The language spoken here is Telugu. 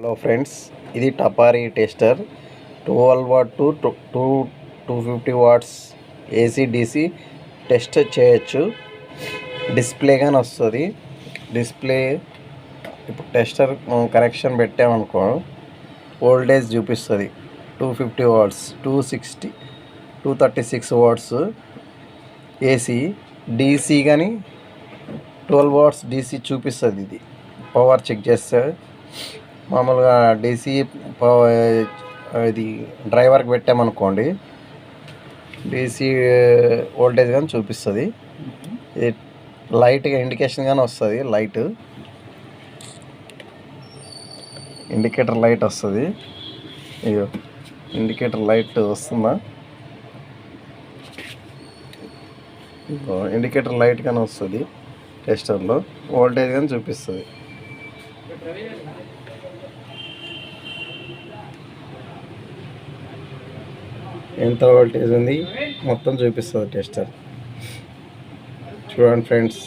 హలో ఫ్రెండ్స్, ఇది టపారీ tester 12 watt to 250 watts AC DC test చేయొచ్చు. డిస్ప్లే కానీ వస్తుంది. డిస్ప్లే ఇప్పుడు టెస్టర్ కరెక్షన్ పెట్టామనుకో వోల్టేజ్ చూపిస్తుంది. 250 వాట్స్, 260, 236 వాట్స్ ఏసీ. డీసీ కానీ 12 వాట్స్ డీసీ చూపిస్తుంది. ఇది పవర్ చెక్ చేస్తే మామూలుగా డీసీ ఇది డ్రైవర్కి పెట్టామనుకోండి డీసీ వోల్టేజ్ కానీ చూపిస్తుంది. ఇది లైట్గా ఇండికేషన్ కానీ వస్తుంది. ఇండికేటర్ లైట్ వస్తుంది. ఇగో ఇండికేటర్ లైట్ వస్తుందా? ఇండికేటర్ లైట్ కానీ వస్తుంది. టెస్టర్లో వోల్టేజ్ కానీ చూపిస్తుంది. ఎంత వోల్టేజ్ ఉంది మొత్తం చూపిస్తుంది టెస్టర్. చూడండి ఫ్రెండ్స్.